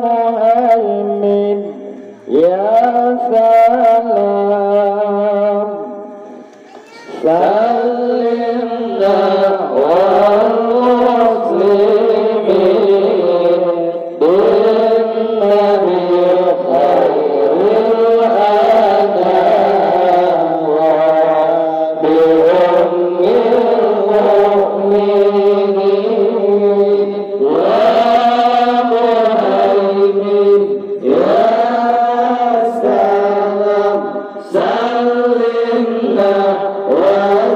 مهيمن يا سلام سلمنا والمسلمين بالنبي خير الأنام وبأم المؤمنين ومهيمن يا سلام سلمنا والمسلمين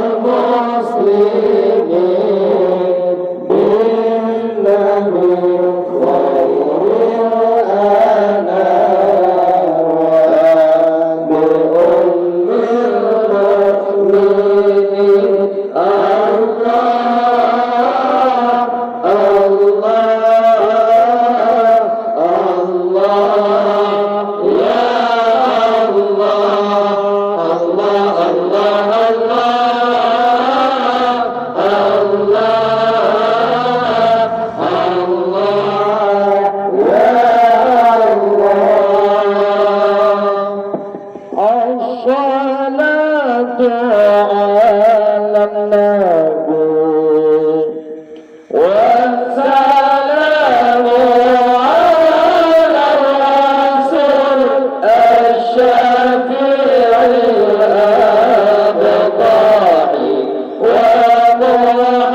بالنبي خير الأنام وبأم المؤمنين الصلاة على النبي والسلام على الرسول الشفيع الأبطاحي ومحمد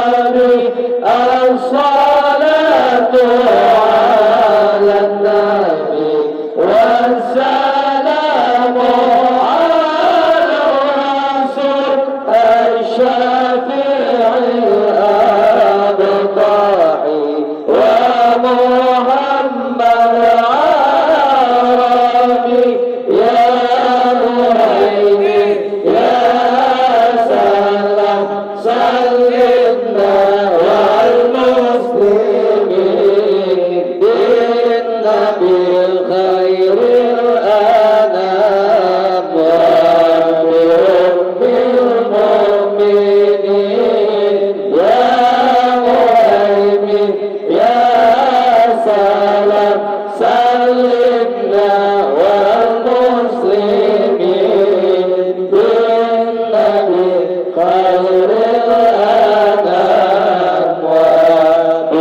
علي الصلاة على النبي والسلام على الرسول الشفيع الأبطاحي ومحمد عربي يا مهيمن يا سلام سلمنا والمسلمين بالنبي خير الأنام وبأم المؤمنين يا مهيمن يا سلام سلمنا والمسلمين بالنبي خير الأنام وبأم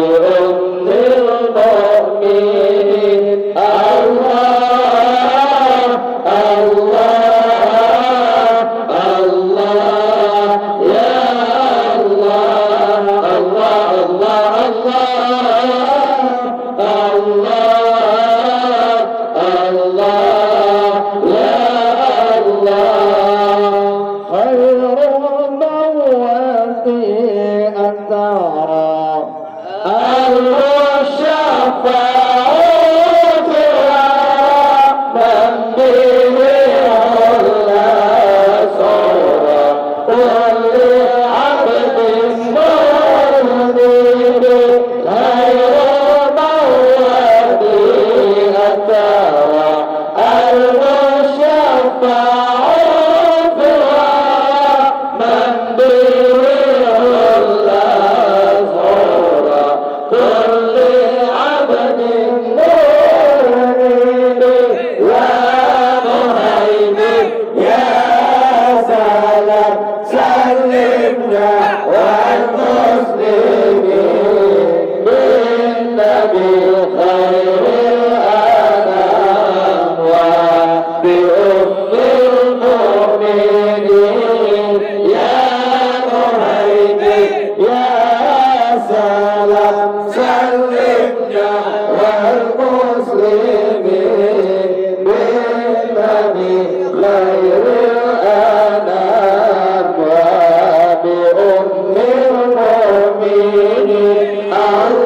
المؤمنين الله الله الله يا الله الله الله الله يا الله خير موتي أن ترى الشفاعة من به علا صورة ولعبد مذنب غير موتي أن ترى الشفاعة من به علا صورة كل عبد مذنب يا مهيمن يا سلام سلمنا والمسلمين بالنبي خير الأنام وبأم المؤمنين يا مهيمن يا سلام سلمنا والمسلمين بالنبي خير الأنام وبأم المؤمنين الله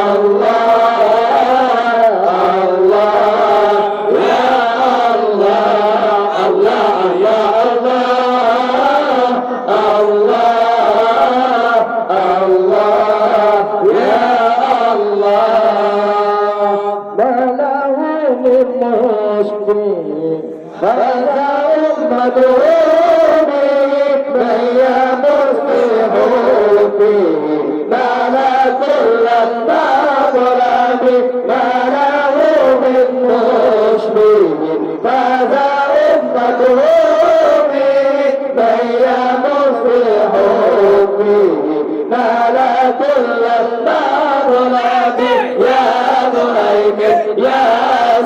الله الله يا الله الله الله الله يا الله بلغهم المسلمين فلهم مدعومين من يا مسلم حبي ملا كل المطلب ما له من مشبه فذا أمته بيان في حبي ملا كل المطلب يا مهيمن يا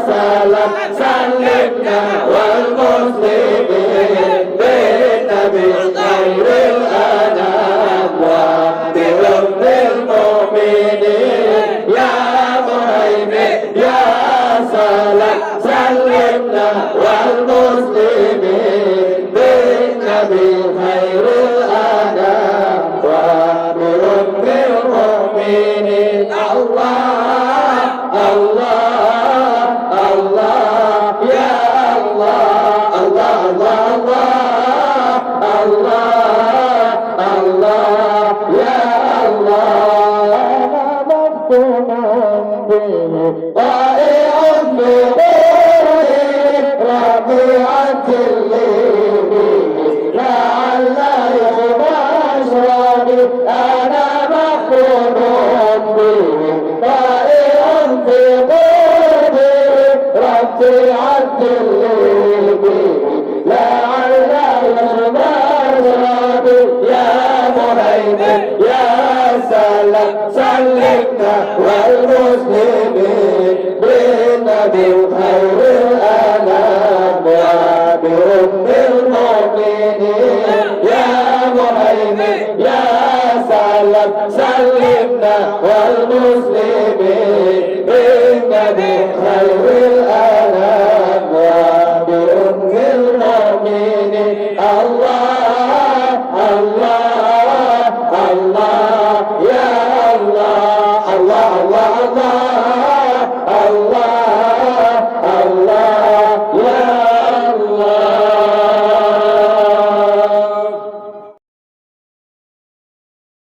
سلام سلمنا والمسلمين بالنبي خير الأنام وبأم المؤمنين يا مهيمن يا سلام سلمنا والمسلمين بالنبي خير الأنام وبأم المؤمنين الله الله الله يا الله الله الله الله الله يا الله أنا مفتون به ضائع بغيري ربيعة الليل لعل يبشرني أنا مفتون به ضائع بغيري ربيعة الليل لعل يبشرني يا مهيمن يا سلام سلمنا والمسلمين بالنبي خير الأنام وبأم المؤمنين يا مهيمن يا سلام سلمنا والمسلمين بالنبي خير الأنام وبأم المؤمنين الله الله